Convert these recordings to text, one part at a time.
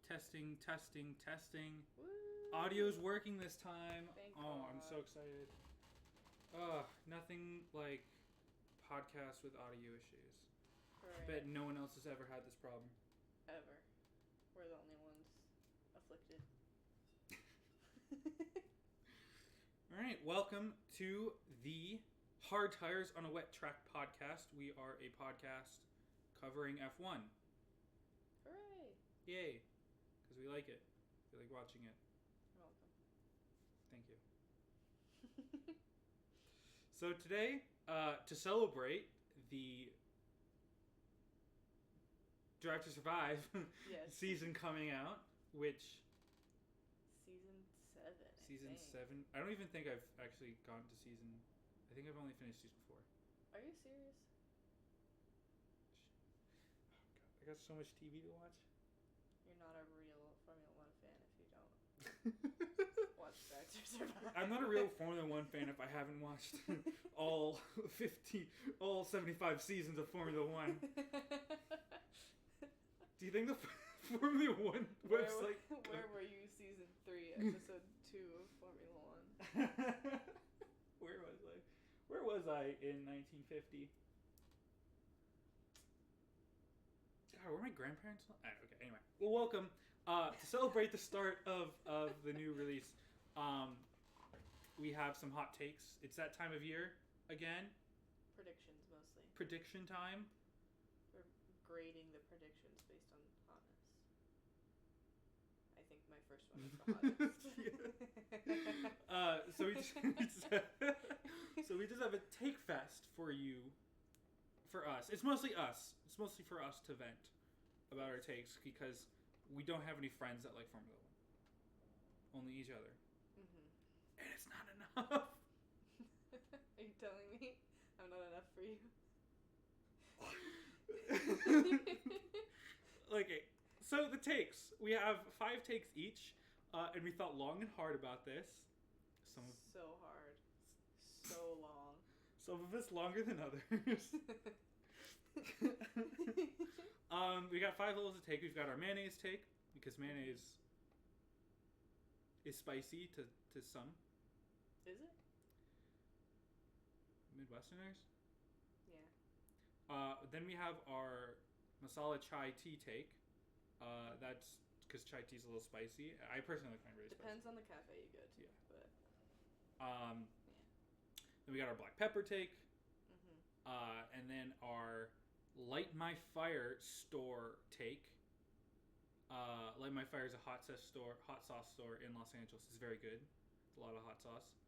Testing, testing, testing. Woo. Audio's working this time. Thank God. I'm God. so excited. Nothing like podcasts with audio issues. Right. Bet no one else has ever had this problem. Ever. We're the only ones afflicted. Alright, welcome to the Hard Tires on a Wet Track podcast. We are a podcast covering F1. Hooray! Yay. Because we like it. We like watching it. You're welcome. Thank you. So today, to celebrate the Drive to Survive Yes. season coming out, which... Season 7. Season 7? I don't even think I've actually gone to season... I think I've only finished season 4. Are you serious? Oh God, I got so much TV to watch. You're not a real Formula 1 fan if you don't watch Drive to Survive. I'm not a real Formula 1 fan if I haven't watched all 75 seasons of Formula 1. Do you think the Formula 1 website... Where were you season 3, episode 2 of Formula 1? Where was I? Where was I in 1950? God, were my grandparents? Okay, anyway. Well, welcome. To celebrate the start of the new release, we have some hot takes. It's that time of year again. Predictions, mostly. Prediction time. We're grading the predictions based on hotness. I think my first one is the hottest. So we just have a take fest for you. For us. It's mostly us. It's mostly for us to vent about our takes because we don't have any friends that like Formula 1. Only each other. Mm-hmm. And it's not enough. Are you telling me I'm not enough for you? Okay, so the takes. We have 5 takes each, and we thought long and hard about this. So hard. So long. Some of it's longer than others. We got 5 levels of take. We've got our mayonnaise take, because mayonnaise is spicy to some. Is it? Midwesterners? Yeah. Then we have our masala chai tea take. That's because chai tea is a little spicy. I personally find it really Depends spicy. on the cafe you go to. Yeah. But Yeah. Then we got our black pepper take. mm-hmm. And then our Light My Fire store take. Light My Fire is a hot sauce store in Los Angeles. It's very good. It's a lot of hot sauce.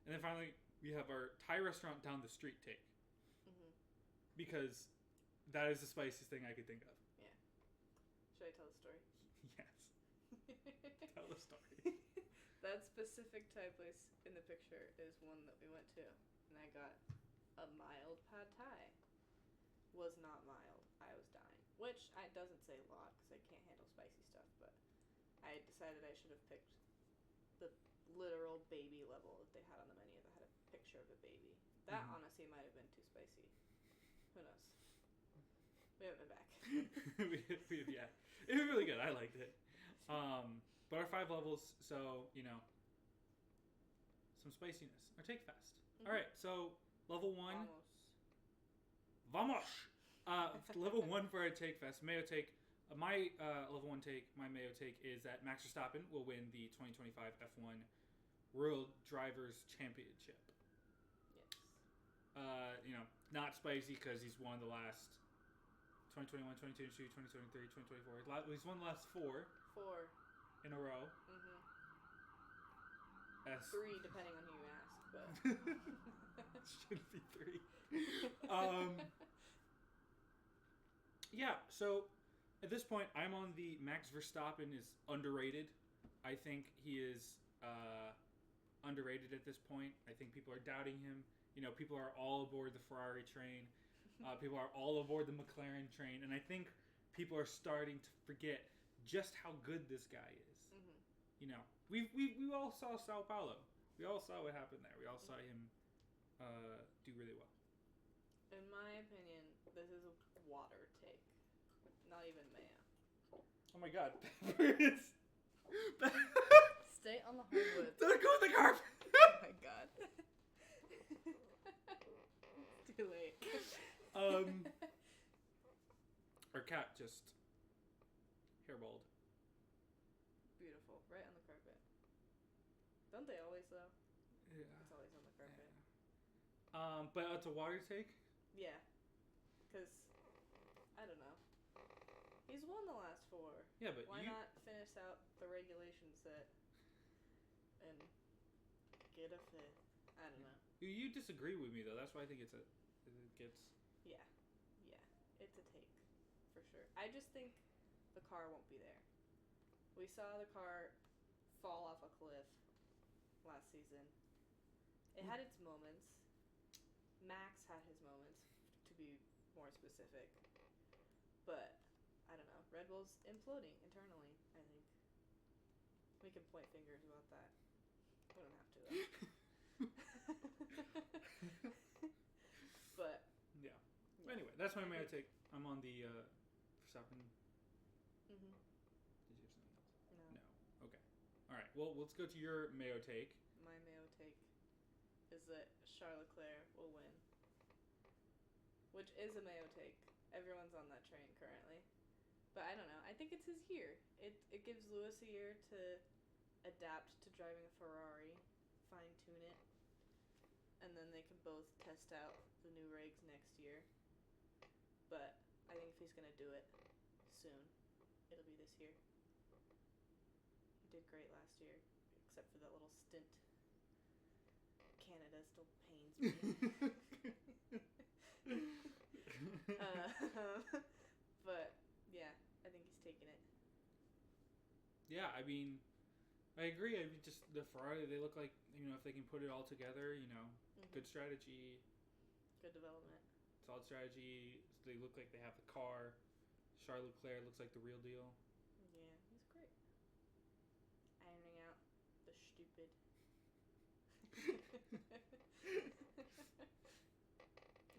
And then finally, we have our Thai restaurant down the street take. Mm-hmm. Because that is the spiciest thing I could think of. Yeah. Should I tell the story? Yes. Tell the story. That specific Thai place in the picture is one that we went to. And I got a mild pad Thai. Was not mild. I was dying. Which doesn't say a lot because I can't handle spicy stuff. But I decided I should have picked the literal baby level that they had on the menu that had a picture of a baby. That honestly might have been too spicy. Who knows? We haven't been back. Yeah. It was really good. I liked it. But our 5 levels, so, some spiciness. Our take fest. Mm-hmm. All right, so level 1. Vamos. Vamos! Level 1 for our take fest. Mayo take. My level 1 take, my Mayo take, is that Max Verstappen will win the 2025 F1 World Drivers' Championship. Yes. Not spicy because he's won the last 2021, 2022, 2023, 2024. He's won the last 4 in a row. Mm-hmm. 3 3 depending on who you ask, but it shouldn't be 3. Yeah, so at this point, I'm on the Max Verstappen is underrated. I think he is underrated at this point. I think people are doubting him. People are all aboard the Ferrari train. People are all aboard the McLaren train. And I think people are starting to forget just how good this guy is. Mm-hmm. We all saw Sao Paulo. We all saw what happened there. We all saw him do really well. In my opinion, this is a water take. Not even mayo. Oh my god. Peppers. Stay on the hardwood. Don't go in the carpet. Oh my god. It's too late. Our cat just hairballed. Beautiful. Right on the carpet. Don't they always, though? Yeah. It's always on the carpet. Yeah. But it's a water take? Yeah. Because, I don't know. He's won the last 4. Yeah, but why not finish out the regulation set and get a 5th? I don't know. You disagree with me, though. That's why I think it gets... Yeah. Yeah. It's a take. For sure. I just think the car won't be there. We saw the car fall off a cliff last season. It had its moments. Max had his moments, to be more specific. But, I don't know. Red Bull's imploding internally, I think. We can point fingers about that. We don't have to, though. But, yeah. Anyway, that's my mayo take. I'm on the Verstappen. Mhm. Did you have something else? No. Okay. All right. Well, let's go to your mayo take. My mayo take is that Charles Leclerc will win. Which is a mayo take. Everyone's on that train currently. But I don't know. I think it's his year. It gives Lewis a year to adapt to driving a Ferrari, fine-tune it, and then they can both test out the new regs next year. But I think if he's going to do it soon, it'll be this year. He did great last year, except for that little stint. Canada still pains me. But, yeah, I think he's taking it. Yeah, I mean, I agree. I mean, just the Ferrari, they look like, if they can put it all together, good strategy. Good development. Solid strategy. They look like they have the car. Charles Leclerc looks like the real deal. Yeah, he's great. Ironing out the stupid.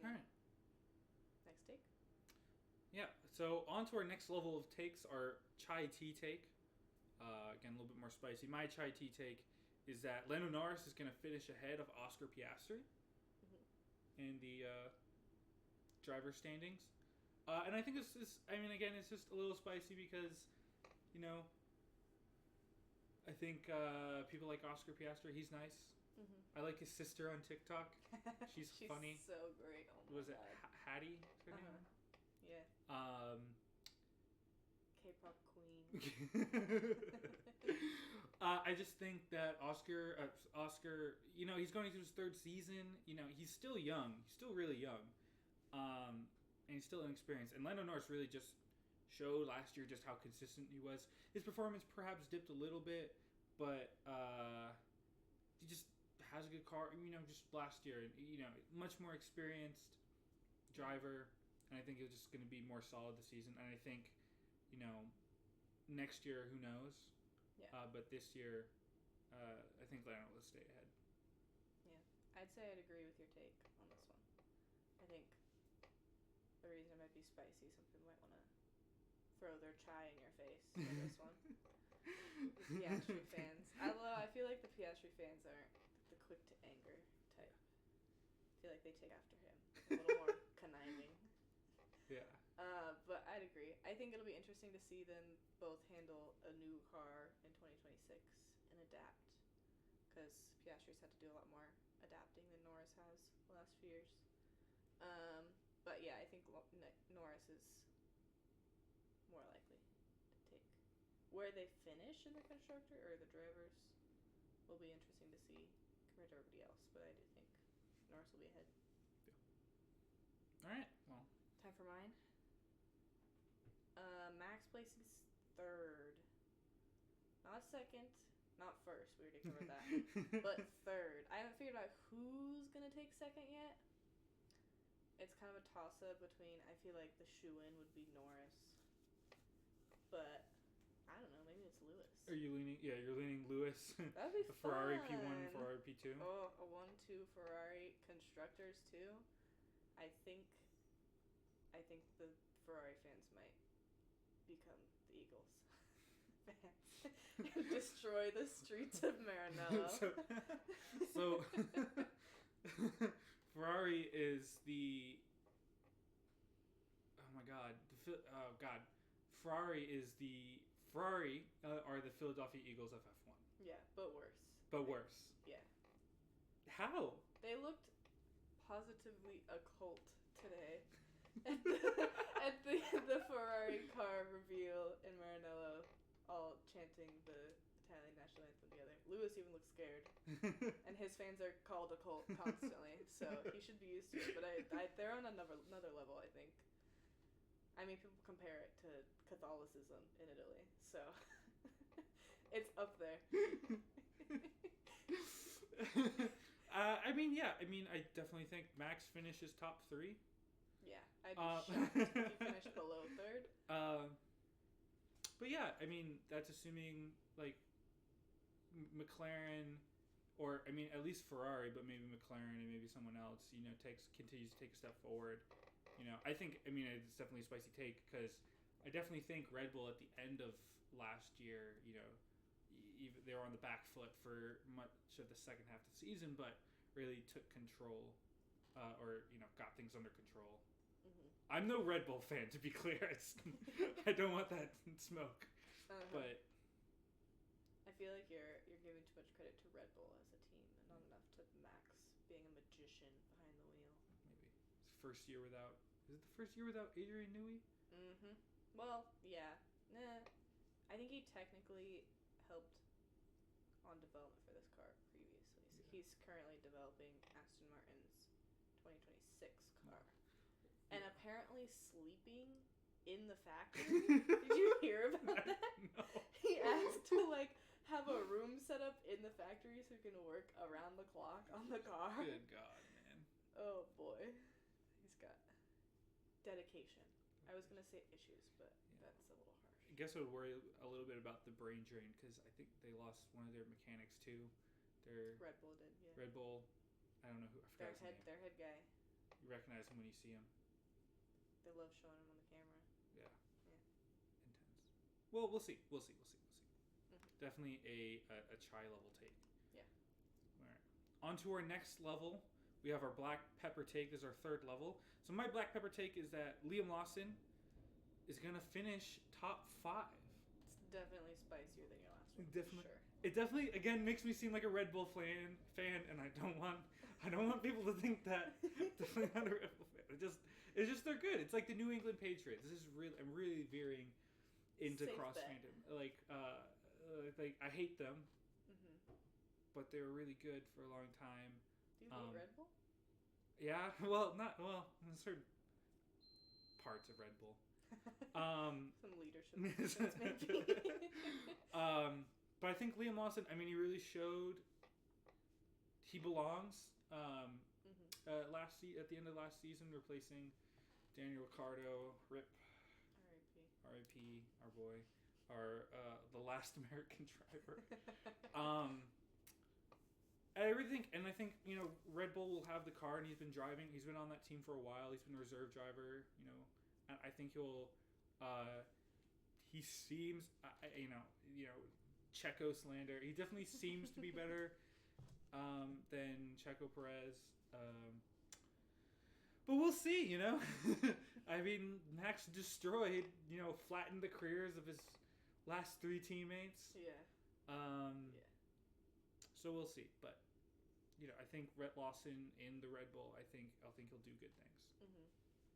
All right. Next take. Yeah. So on to our next level of takes, our chai tea take. Again, a little bit more spicy. My chai tea take is that Lando Norris is going to finish ahead of Oscar Piastri in the driver standings. And I think this is, again, it's just a little spicy because, I think people like Oscar Piastri. He's nice. I like his sister on TikTok. She's funny. So great. Oh my Was it God. Hattie? Is her name? Yeah. K-pop queen. I just think that Oscar, he's going through his 3rd season. He's still young. He's still really young. And he's still inexperienced. And Lando Norris really just showed last year just how consistent he was. His performance perhaps dipped a little bit, but he just has a good car. Just last year, much more experienced driver. And I think it's just going to be more solid this season. And I think, next year, who knows? Yeah. But this year, I think Lando will stay ahead. Yeah. I'd say I'd agree with your take on this one. I think the reason it might be spicy, some people might want to throw their chai in your face for this one. The Piastri fans. Although I feel like the Piastri fans aren't the quick to anger type. I feel like they take after him. A little more conniving. Yeah. But I'd agree. I think it'll be interesting to see them both handle a new car in 2026 and adapt. Because Piastri's had to do a lot more adapting than Norris has the last few years. But yeah, I think Norris is more likely to take. Where they finish in the constructor or the drivers will be interesting to see compared to everybody else. But I do think Norris will be ahead. All right. Well. Time for mine. Max places 3rd. Not 2nd. Not 1st. We already covered that. But 3rd. I haven't figured out who's going to take 2nd yet. It's kind of a toss-up between, I feel like the shoe-in would be Norris. But, I don't know. Maybe it's Lewis. Are you leaning? Yeah, you're leaning Lewis. That would be the Ferrari fun. P1, Ferrari P2. Oh, a 1-2 Ferrari constructors too. I think the Ferrari fans might become the Eagles. France and destroy the streets of Maranello. so Ferrari is the oh my god oh god Ferrari are the Philadelphia Eagles of F1. Yeah, but worse. But worse. Yeah. How? They looked positively occult today at the Ferrari car reveal in Maranello, all chanting the Italian national anthem together. Lewis even looked scared, and his fans are called occult constantly, so he should be used to it. But they're on another level, I think. I mean, people compare it to Catholicism in Italy, so it's up there. I definitely think Max finishes top 3. Yeah, I'd be shocked if he finished below 3rd. But yeah, I mean, that's assuming, like, McLaren, or, I mean, at least Ferrari, but maybe McLaren and maybe someone else, continues to take a step forward. I think, it's definitely a spicy take, because I definitely think Red Bull at the end of last year, even they were on the back foot for much of the second half of the season, but really took control, got things under control. Mm-hmm. I'm no Red Bull fan, to be clear. I don't want that smoke. But I feel like you're giving too much credit to Red Bull as a team, and not enough to Max being a magician behind the wheel. Maybe it's first year without. Is it the first year without Adrian Newey? Mm-hmm. Well, yeah. Nah. I think he technically helped on development for this car previously. So he's currently developing Aston Martin's 2026 car. And apparently sleeping in the factory. Did you hear about that? No. He asked to have a room set up in the factory so he can work around the clock on the car. Good God, man. Oh boy. He's got dedication. I was gonna say issues, but that's a little harsh. I guess I would worry a little bit about the brain drain, because I think they lost one of their mechanics too. Red Bull did, yeah. Red Bull, I don't know who. I forgot his name. Their head guy. You recognize him when you see him. They love showing him on the camera. Yeah. Yeah. Intense. Well, we'll see. Mm-hmm. Definitely a chai level take. Yeah. All right. On to our next level. We have our black pepper take. This is our 3rd level. So my black pepper take is that Liam Lawson is going to finish top 5. It's definitely spicier than your last one. Definitely. For sure. It definitely, again, makes me seem like a Red Bull fan, and I don't want people to think that. Definitely not a Red Bull fan. It's just they're good. It's like the New England Patriots. I'm really veering into Safe cross bet. fandom. I hate them, Mm-hmm. but they were really good for a long time. Do you hate Red Bull? Yeah, certain parts of Red Bull. Some leadership difference, maybe. But I think Liam Lawson, he really showed he belongs. At the end of last season, replacing Daniel Ricciardo, RIP, R.I.P., our boy, the last American driver. I think Red Bull will have the car, and he's been driving. He's been on that team for a while. He's been a reserve driver. And I think he'll. He seems, Checo slander. He definitely seems to be better than Checo Perez. But we'll see. Max destroyed. Flattened the careers of his last 3 teammates. Yeah. Yeah. So we'll see, but I think Rhett Lawson in the Red Bull. I think he'll do good things. Mhm.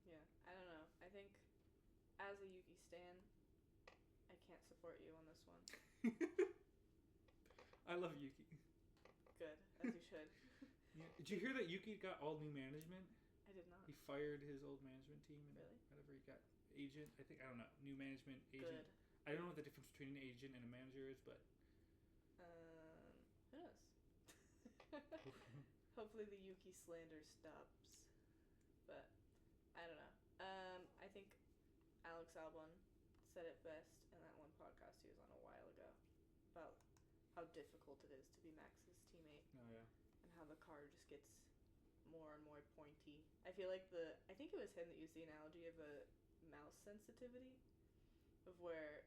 Yeah. I don't know. I think as a Yuki stan, I can't support you on this one. I love Yuki. Good, as you should. Yeah. Did you hear that Yuki got all new management? I did not. He fired his old management team and Really? whatever he got. Agent, I don't know. New management agent. Good. I don't know what the difference between an agent and a manager is, but Who knows? Hopefully the Yuki slander stops. But I don't know. I think Alex Albon said it best in that one podcast he was on a while ago about how difficult it is to be Max's teammate. oh yeah. And how the car just gets more and more pointy. I feel like I think it was him that used the analogy of a mouse sensitivity, of where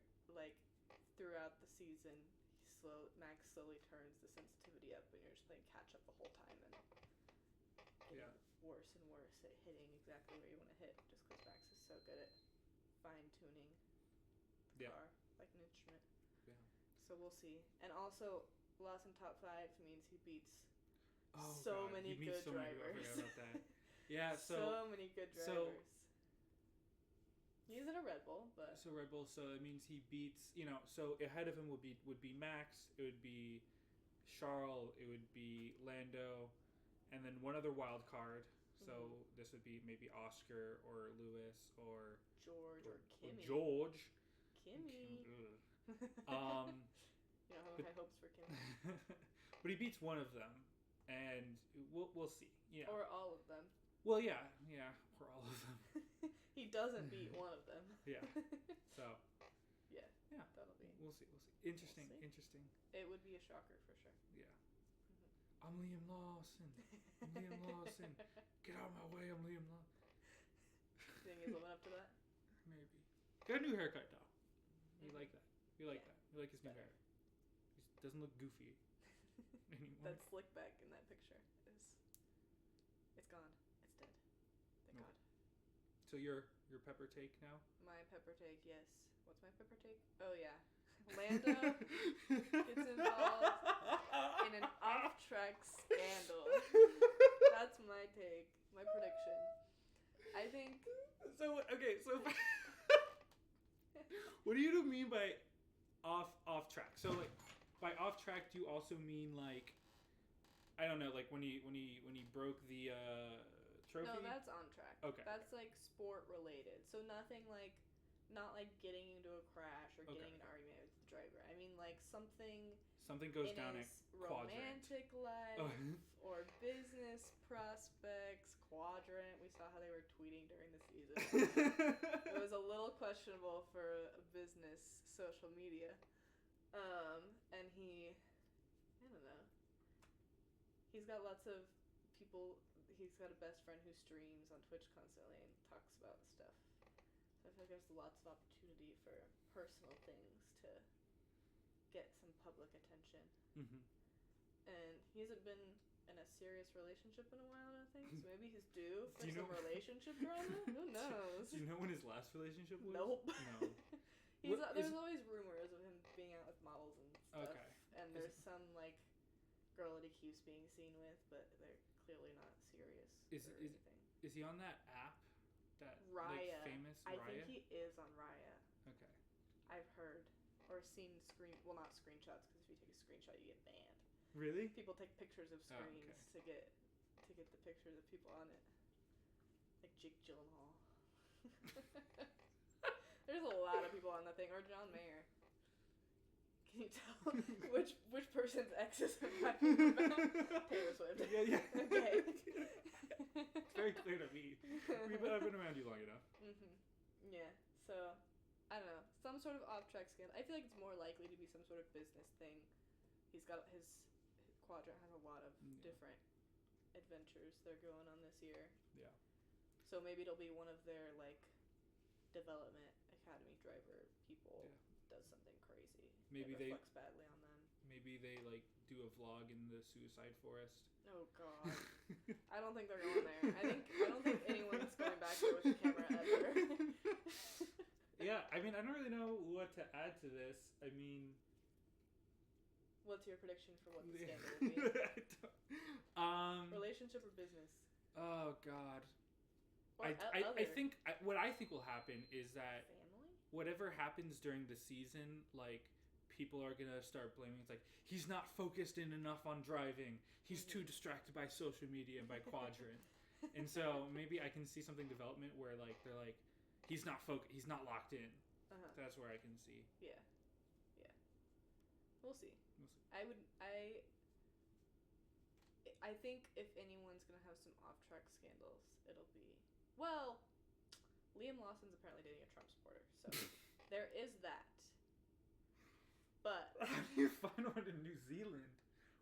throughout the season, Max slowly turns the sensitivity up, and you're just playing catch up the whole time, and getting worse and worse at hitting exactly where you want to hit, just because Max is so good at fine tuning the car like an instrument. Yeah. So we'll see. And also, loss in top 5 means he beats many good drivers. I forgot about that. Yeah, so many good drivers. He's in a Red Bull, but so Red Bull. So it means he beats. So ahead of him would be Max. It would be Charles. It would be Lando, and then one other wild card. So this would be maybe Oscar or Lewis or George or Kimi. George. Kimi. You don't have high hopes for Kimi. But he beats one of them, and we'll see. Yeah. Or all of them. Well, yeah, or all of them. He doesn't beat one of them. Yeah. So. Yeah. That'll be. We'll see. Interesting. It would be a shocker for sure. Yeah. I'm Liam Lawson. Get out of my way. I'm Liam Lawson. You think he's living up to that? Maybe. Got a new haircut though. You like that? You like that? You like his new hair? He doesn't look goofy anymore. That slick back in that picture it's gone. It's dead. Thank God. So your pepper take now? My pepper take, yes. What's my pepper take? Oh yeah. Lando gets involved in an off-track scandal. That's my take. My prediction. I think. So okay. So what do you mean by off track? So like by off track, do you also mean like I don't know, like when he broke the trophy? No, that's on track. Okay. That's like sport related. So nothing like. Not like getting into a crash or getting an argument with the driver. I mean like something goes down his romantic life or business prospects, quadrant. We saw how they were tweeting during the season. It was a little questionable for business social media. And I don't know. He's got lots of people. He's got a best friend who streams on Twitch constantly and talks about stuff. I feel like there's lots of opportunity for personal things to get some public attention. Mm-hmm. And he hasn't been in a serious relationship in a while, I don't think. So maybe he's due for some relationship drama? Who knows? Do you know when his last relationship was? Nope. No. There's always rumors of him being out with models and stuff. Okay. And there's some, like, girl that he keeps being seen with, but they're clearly not serious or anything. Is he on that app? That Raya. Like, famous I Raya? think he is on Raya. Okay. I've heard or seen not screenshots, because if you take a screenshot you get banned. Really? People take pictures of screens to get the pictures of people on it. Like Jake Gyllenhaal. There's a lot of people on that thing, or John Mayer. Can you tell which person's exes I'm talking about? Taylor Swift. Yeah. Okay. It's very clear to me. I've been around you long enough. Mm-hmm. Yeah. So, I don't know. Some sort of off-track scandal. I feel like it's more likely to be some sort of business thing. He's got his quadrant has a lot of different adventures they're going on this year. Yeah. So maybe it'll be one of their like development academy driver people does something crazy. Maybe they reflects badly on them. Maybe they like do a vlog in the suicide forest. Oh God. I don't think they're going there. I don't think anyone's going back there with a camera ever. Yeah, I mean, I don't really know what to add to this. I mean, what's your prediction for what the scandal will be? Relationship or business? Oh God. Or I think what I think will happen is that family? Whatever happens during the season, like people are gonna start blaming. It's like he's not focused in enough on driving. He's too distracted by social media and by quadrant. And so maybe I can see something development where like they're like he's not locked in. Uh-huh. That's where I can see. Yeah. We'll see. I think if anyone's gonna have some off-track scandals, it'll be Liam Lawson's apparently dating a Trump supporter, so there is that. But how do you find one in New Zealand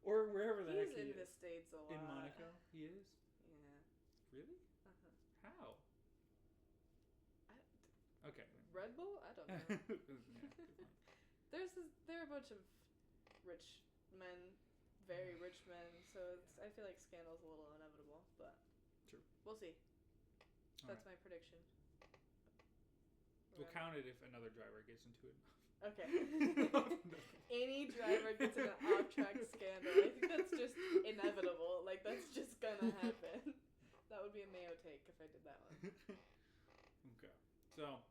or wherever the heck he is? He's in the States a lot. In Monaco, he is. Yeah. Really? How? Okay. Red Bull? I don't know. There they're a bunch of rich men, very rich men, so I feel like scandal's a little inevitable, but True. We'll see. All That's my prediction. We'll count it if another driver gets into it. Okay. Any driver gets in an off-track scandal. I think that's just inevitable. Like, that's just gonna happen. That would be a Mayo take if I did that one. Okay. So,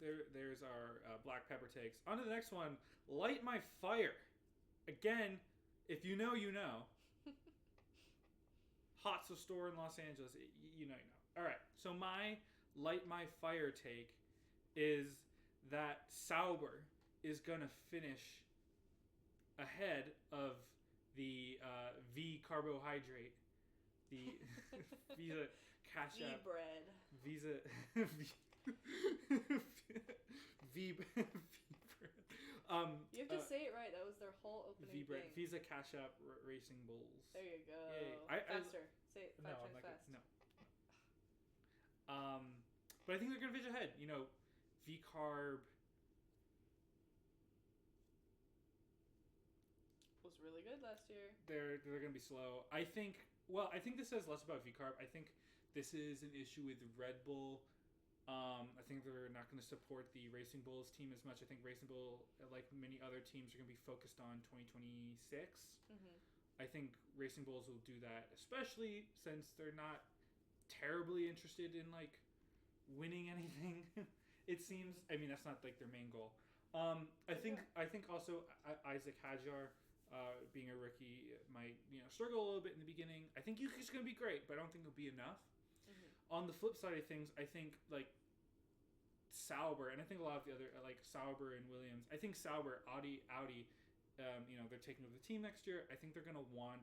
there's our black pepper takes. On to the next one. Light My Fire. Again, if you know, you know. Hotza store in Los Angeles. You know, you know. All right. So my Light My Fire take is that Sauber is going to finish ahead of the V carbohydrate, the Visa Cash App. V-bread. Visa V bread. You have to say it right. That was their whole opening V bread. thing. Visa Cash App Racing Bulls. There you go. Yay. Faster. Say it 5 No, times I'm not fast. no. But I think they're gonna finish ahead. You know, V carb Was really good last year. they're gonna be slow. I think this says less about V carb. I think this is an issue with Red Bull. I think they're not going to support the Racing Bulls team as much. I think Racing Bull, like many other teams, are going to be focused on 2026. Mm-hmm. I think Racing Bulls will do that, especially since they're not terribly interested in like winning anything. It seems. I mean, that's not like their main goal. I think also Isaac Hadjar, being a rookie, might struggle a little bit in the beginning. I think he's going to be great, but I don't think it'll be enough. Mm-hmm. On the flip side of things, I think like Sauber, and I think a lot of the other like Sauber and Williams. I think Sauber, Audi, they're taking over the team next year. I think they're going to want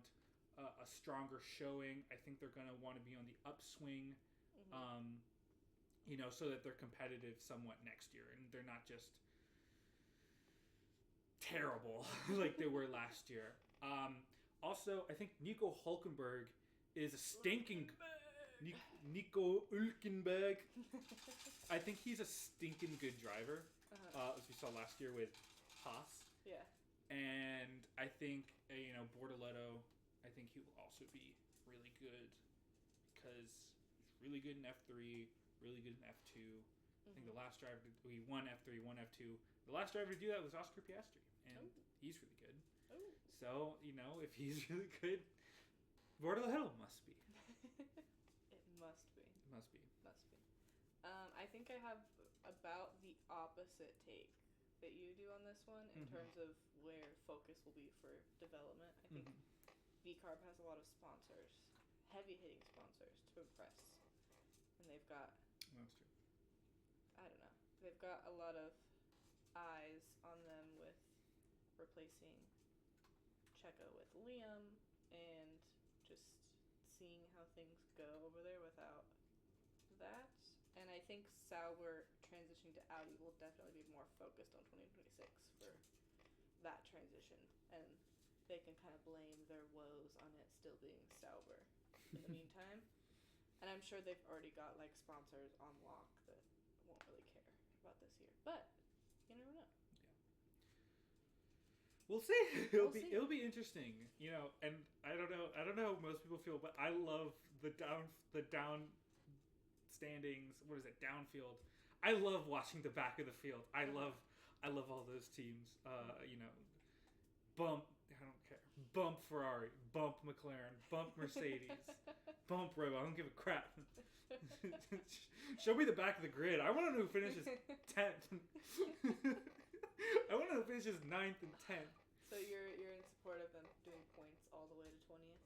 a stronger showing. I think they're going to want to be on the upswing, so that they're competitive somewhat next year, and they're not just terrible like they were last year. Also, I think Nico Hülkenberg is a stinking... Nico Hülkenberg. I think he's a stinking good driver, as we saw last year with Haas. Yeah. And I think, Bortoletto, I think he will also be really good because he's really good in F3, really good in F2. I think the last driver, he won F3, won F2. The last driver to do that was Oscar Piastri, and he's really good. Ooh. So, if he's really good, Bortoletto must be. Must be. I think I have about the opposite take that you do on this one in terms of where focus will be for development. I think V-Carb has a lot of sponsors, heavy-hitting sponsors to impress. And they've got... That's true. I don't know. They've got a lot of eyes on them with replacing Checo with Liam and just seeing how things go over there without that. And I think Sauber transitioning to Audi will definitely be more focused on 2026 for that transition. And they can kind of blame their woes on it still being Sauber in the meantime. And I'm sure they've already got like sponsors on lock that won't really care about this year. But you never know. We'll see. It'll be interesting, and I don't know how most people feel, but I love the down standings. What is it? Downfield. I love watching the back of the field. I love all those teams. Bump. I don't care. Bump Ferrari. Bump McLaren. Bump Mercedes. Bump Red Bull. I don't give a crap. Show me the back of the grid. I want to know who finishes 10th. I want to know who finishes 9th and 10th. So you're in support of them doing points all the way to 20th?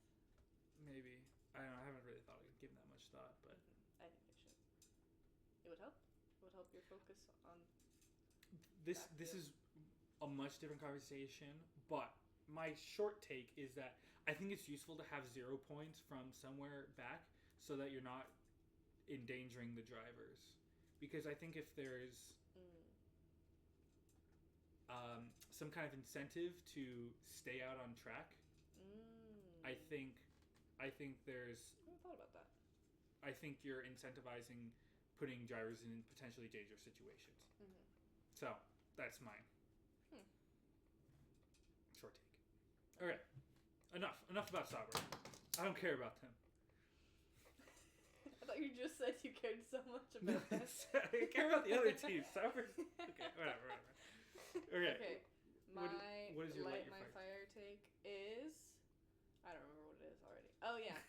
Maybe. I don't know. I haven't really given that much thought, but I think they should. It would help. It would help your focus on this is a much different conversation, but my short take is that I think it's useful to have 0 points from somewhere back so that you're not endangering the drivers. Because I think if there's some kind of incentive to stay out on track, I think there's... I haven't thought about that. I think you're incentivizing putting drivers in potentially dangerous situations. So, that's mine. Okay. Enough about Sauber. I don't care about them. I thought you just said you cared so much about that. I care about the other teams. Sauber's... Okay, whatever. Okay. What is your light your my fire? fire take is... I don't remember what it is already. Oh, yeah.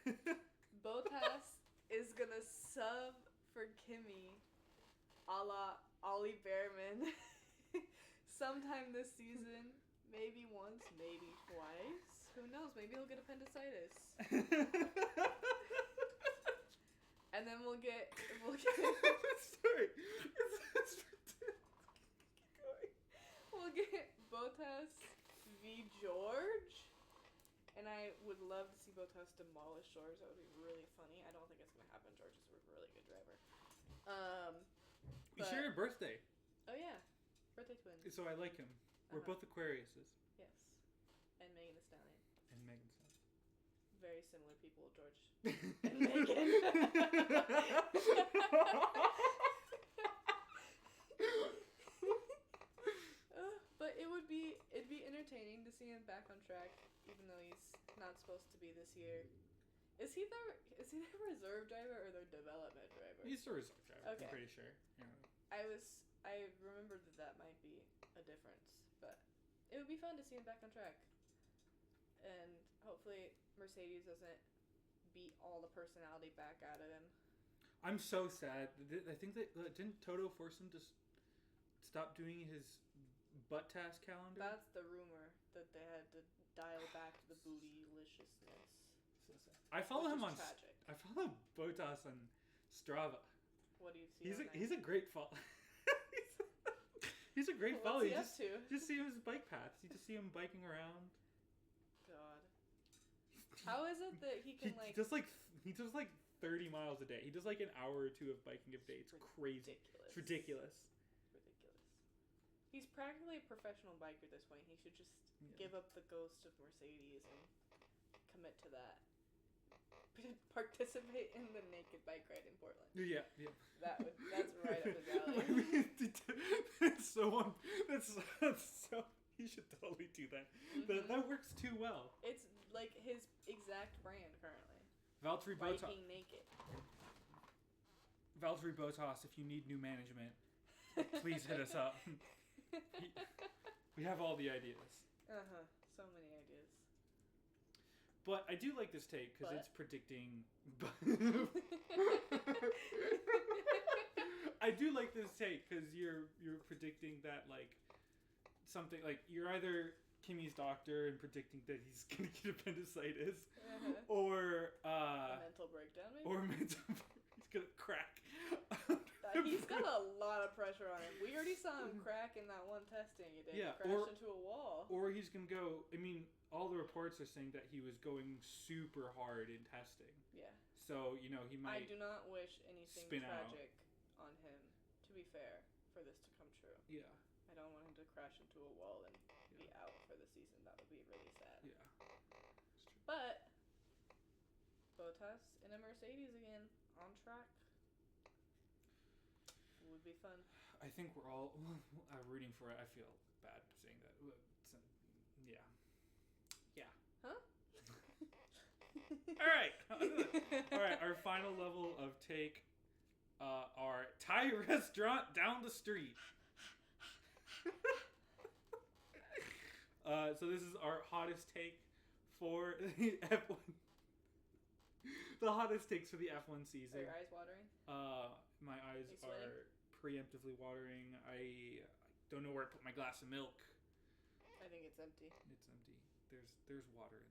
Bottas is gonna sub for Kimi a la Ollie Behrman sometime this season. Maybe once, maybe twice. Who knows? Maybe he'll get appendicitis. And then we'll get Sorry. we'll get Bottas v George. And I would love to see Bottas demolish George. That would be really funny. I don't think it's gonna happen. George is a really good driver. We share a birthday. Oh yeah, birthday twins. So I like him. We're both Aquariuses. Yes, and Megan Thee Stallion. And Megan Stallion. Very similar people, George and Megan. But it'd be entertaining to see him back on track, even though he's not supposed to be this year. Is he the reserve driver or the development driver? He's the reserve driver. Okay. I'm pretty sure. Yeah. I remembered that might be a difference, but it would be fun to see him back on track. And hopefully Mercedes doesn't beat all the personality back out of him. I'm so sad. I think that didn't Toto force him to stop doing his butt task calendar? That's the rumor, that they had to dial back the booty-liciousness. So sad. I follow him on. Tragic. I follow Bottas on Strava. What do you see? He's a great follow. He's a great follow. What's he up to? Just see his bike paths. You just see him biking around. God. How is it that he can he does like 30 miles a day. He does like an hour or two of biking a day. It's crazy. It's ridiculous. He's practically a professional biker at this point. He should just give up the ghost of Mercedes and commit to that. Participate in the naked bike ride in Portland. Yeah. That's right up his alley. That's so. He should totally do that. Mm-hmm. That works too well. It's like his exact brand currently. Valtteri Bottas. Biking naked. Valtteri Bottas, if you need new management, please hit us up. We have all the ideas. So many ideas. But I do like this take because it's predicting. I do like this take because you're predicting that like something like you're either Kimi's doctor and predicting that he's gonna get appendicitis, or a mental breakdown, maybe? He's gonna crack. He's got a lot of pressure on him. We already saw him crack in that one testing he did. Yeah, crash into a wall. Or he's gonna go. I mean, all the reports are saying that he was going super hard in testing. Yeah. So he might. I do not wish anything tragic on him. To be fair, for this to come true. Yeah. I don't want him to crash into a wall and be out for the season. That would be really sad. Yeah. But Bottas in a Mercedes again, on track. Would be fun. I think we're all rooting for it. I feel bad saying that. Yeah. Huh? All right. Our final level of take are Thai restaurant down the street. So this is our hottest take for the F1. The hottest takes for the F1 season. Are your eyes watering? My eyes are preemptively watering. I don't know where to put my glass of milk. I think it's empty. It's empty. There's water in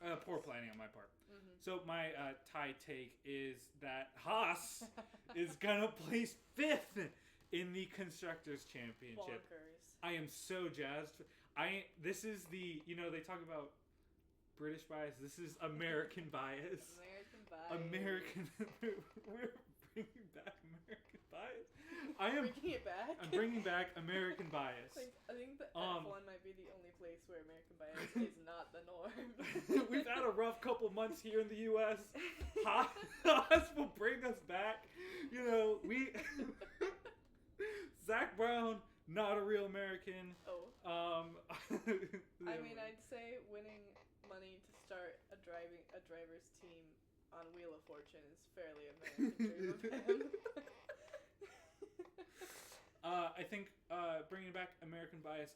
that. Poor planning on my part. Mm-hmm. So my Thai take is that Haas is gonna place 5th in the Constructors' Championship. Bonkers. I am so jazzed. This is the they talk about British bias. This is American bias. American bias. We're bringing back American bias. Bringing it back. I'm bringing back American bias. I think that F1 might be the only place where American bias is not the norm. We've had a rough couple months here in the U.S. Haas will bring us back. We Zach Brown not a real American. Oh. I mean, I'd say winning money to start a driver's team on Wheel of Fortune is fairly American dream of him. I think bringing back American bias.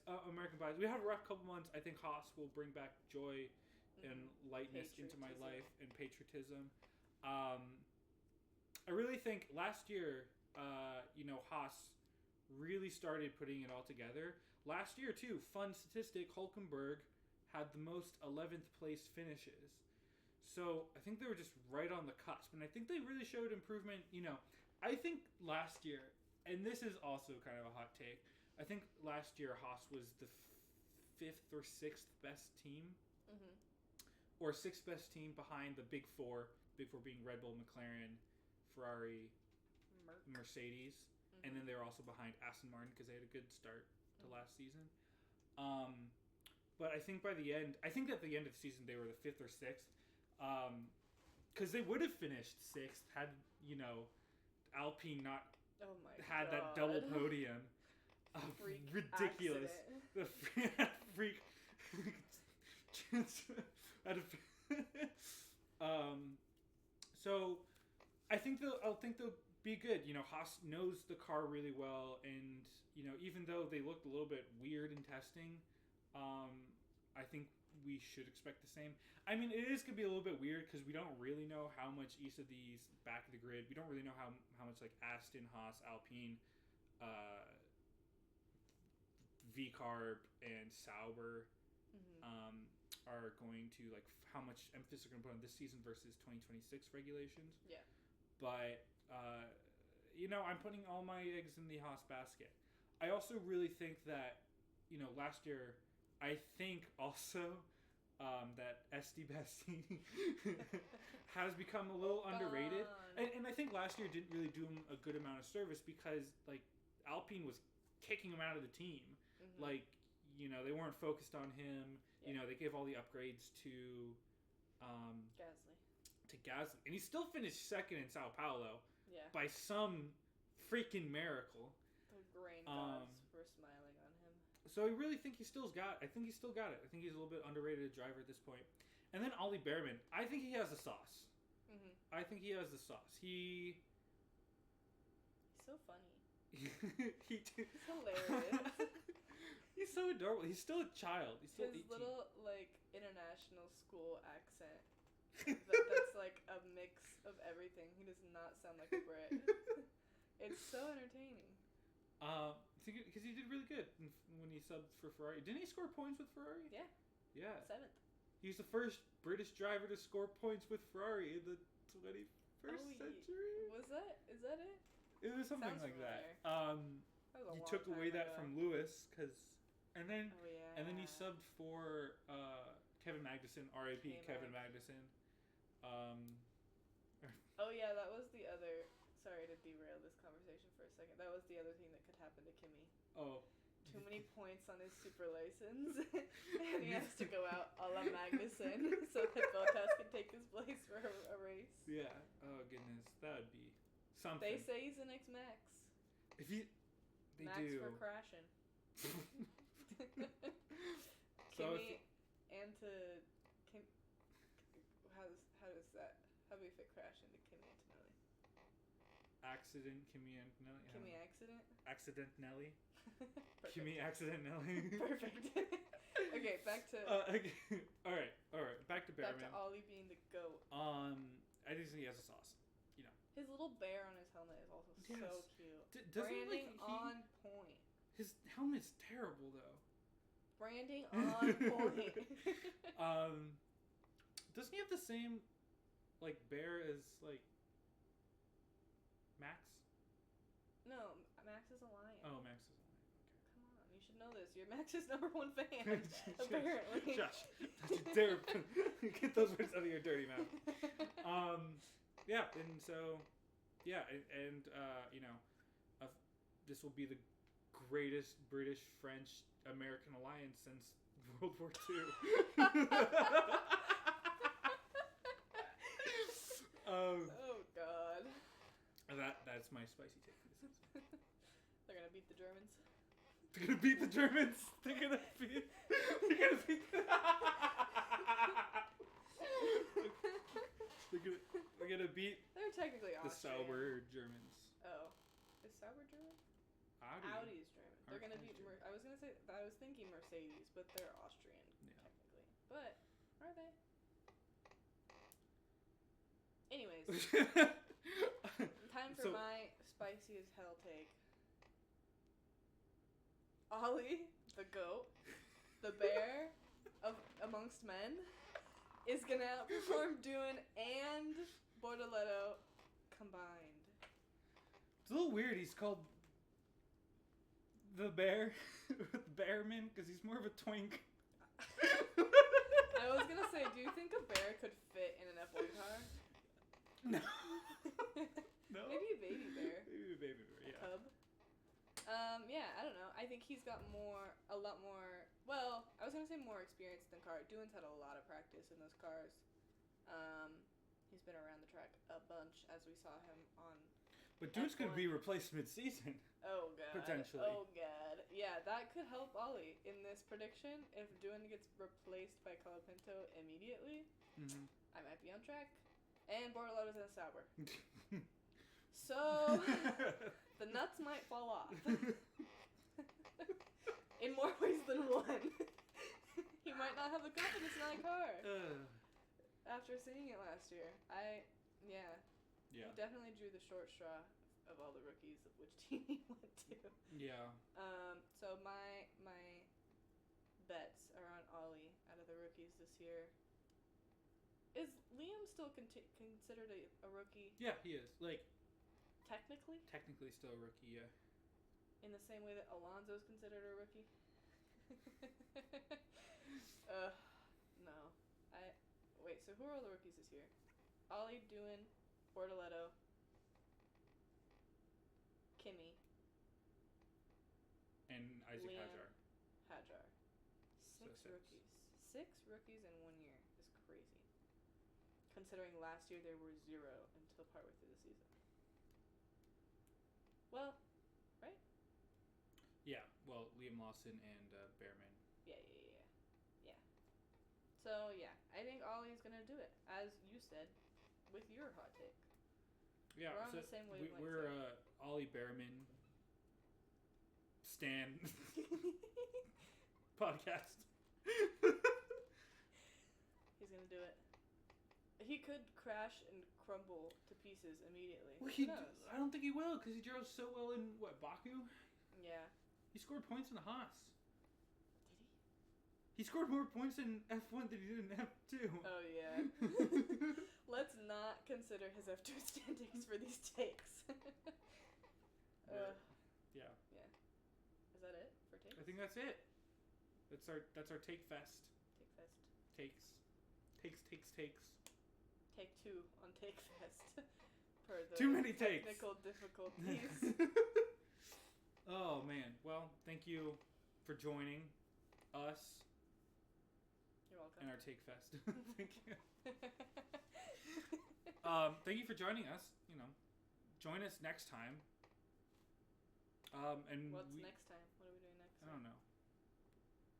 We had a rough couple months. I think Haas will bring back joy and lightness into my life and patriotism. I really think last year, Haas really started putting it all together. Last year too, fun statistic: Hulkenberg had the most 11th place finishes. So I think they were just right on the cusp, and I think they really showed improvement. I think last year. And this is also kind of a hot take. I think last year Haas was the 5th or 6th best team. Mm-hmm. Or 6th best team behind the Big Four. Big Four being Red Bull, McLaren, Ferrari, Mercedes. Mm-hmm. And then they were also behind Aston Martin because they had a good start to last season. But I think at the end of the season they were the 5th or 6th. Because they would have finished 6th had, Alpine not... Oh my had God. that double podium. Ridiculous. Accident. The freak. So I think they'll be good. Haas knows the car really well, and even though they looked a little bit weird in testing, I think we should expect the same. I mean, it is going to be a little bit weird because we don't really know how much each of these back of the grid. We don't really know how much like Aston, Haas, Alpine, V-Carb, and Sauber are going to like how much emphasis they're going to put on this season versus 2026 regulations. Yeah. But I'm putting all my eggs in the Haas basket. I also really think that last year, I think also. That Esti Bassini has become a little underrated, and I think last year didn't really do him a good amount of service because like Alpine was kicking him out of the team, like they weren't focused on him. Yeah. They gave all the upgrades to Gasly, and he still finished 2nd in Sao Paulo. Yeah. By some freaking miracle. The grain gods were smiling on him. So I really think he still got it. I think he's a little bit underrated driver at this point. And then Ollie Behrman. I think he has the sauce. Mm-hmm. I think he has the sauce. He's so funny. He's hilarious. He's so adorable. He's still a child. He's still 18. His little international school accent. That's like a mix of everything. He does not sound like a Brit. It's so entertaining. Because he did really good when he subbed for Ferrari. Didn't he score points with Ferrari? Yeah. Yeah. 7th. He's the first British driver to score points with Ferrari in the 21st century. Is that it? It was something Sounds like familiar. that. That he took away that from Lewis and then he subbed for Kevin Magnussen, R.I.P. Kevin Magnussen. Oh yeah, that was the other. Sorry to derail this conversation for a second. That was the other thing that could happen to Kimi. Oh. Too many points on his super license, and he has to go out a la Magnussen so that Bottas can take his place for a race. Yeah. Oh goodness, that would be something. They say he's the next Max. If he, they Max do. for crashing. Kimi and to Kim. How does that? How do we fit crash into Kimi Antonelli? Accident, Kimi Antonelli. Kimi accident. Accident Nelly. Kimi accident Nelly. Perfect. Okay, back to. Okay. All right. Back to Behrman. Back to Ollie being the GOAT. I just think he has a sauce. His little bear on his helmet is also so cute. Branding on point. His helmet's terrible though. Branding on point. Doesn't he have the same bear as Max? No, Max is a lion. Oh, Max is a lion. Okay. Come on, you should know this. You're Max's #1 fan, apparently. Josh, don't you dare get those words out of your dirty mouth. Yeah, and so, this will be the greatest British-French-American alliance since World War II. Oh God. That's my spicy take for this episode. They're gonna beat the Germans. They're gonna beat the Germans. They're gonna beat. They're gonna beat. They're gonna beat They're technically the Austrian. Sauber Germans. Oh, is Sauber German? Audi. Audi's German. They're gonna Audi's beat. German. I was gonna say. I was thinking Mercedes, but they're Austrian Yeah. technically. But are they? Anyways, time for So- my spicy as hell take. Ollie, the goat, the bear of amongst men, is gonna outperform Dune and Bortoletto combined. It's a little weird. He's called the bear, Bearman, because he's more of a twink. I was gonna say, do you think a bear could fit in an F1 car? No. No. Maybe a baby bear. Maybe a baby bear. A Yeah. cub. Yeah, I don't know. I think he's got a lot more. Well, I was gonna say more experience than car. Dune's had a lot of practice in those cars. He's been around the track a bunch, as we saw him on. But Dude's gonna F1. be replaced mid-season. Oh god. Potentially. Oh god. Yeah, that could help Ollie in this prediction. If Dune gets replaced by Colapinto immediately, Mm-hmm. I might be on track. And Bortoletto's in a Sauber. So the nuts might fall off. In more ways than one. He might not have the confidence in that car. After seeing it last year. Yeah. He definitely drew the short straw of all the rookies of which team he went to. Yeah. So my bets are on Ollie out of the rookies this year. Is Liam still considered a rookie? Yeah, he is. Like, Technically? technically still a rookie, yeah. In the same way that Alonso's considered a rookie? No. Wait, so who are all the rookies this year? Ollie, Doohan, Bortoletto, Kimi, And Isaac Liam. Hadjar. Hadjar. Six six. rookies. 6 rookies in 1 year is crazy. Considering last year there were 0 until partway through the season. Well, right? Yeah, well, Liam Lawson and Bearman. Yeah. So, yeah, I think Ollie's going to do it, as you said, with your hot take. Yeah, We're on so the same wavelength. we're Ollie Bearman Stan podcast. He's going to do it. He could crash and crumble to pieces immediately. Well, Who knows? I don't think he will, because he drove so well in, Baku? Yeah. He scored points in the Haas. Did he? He scored more points in F1 than he did in F2. Oh, yeah. Let's not consider his F2 standings for these takes. Yeah. Is that it for takes? I think that's it. That's our Take Fest. Take Fest. Takes. Take 2 on Take Fest. For the Too many takes. technical difficulties. Oh man. Well, thank you for joining us You're welcome. in our Take Fest. Thank you. Thank you for joining us. Join us next time. And What's next time? What are we doing next I time? don't know.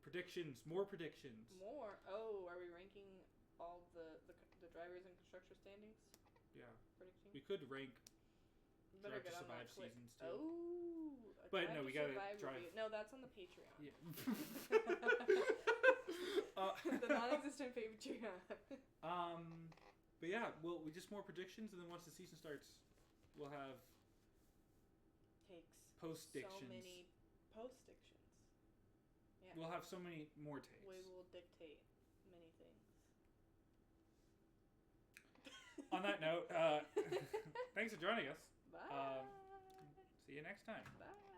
Predictions. More predictions. More? Oh, are we ranking all the drivers and constructor standings? Yeah. Predicting? We could rank You better Drive to get on that Survive quick. seasons too. Oh. a But Drive no, to we gotta Survive drive- review. No, that's on the Patreon. Yeah. The non-existent Patreon. But yeah, we just more predictions, and then once the season starts, we'll have Takes post-dictions. so many post-dictions. Yeah. We'll have so many more takes. We will dictate many things. On that note, thanks for joining us. Bye. See you next time. Bye.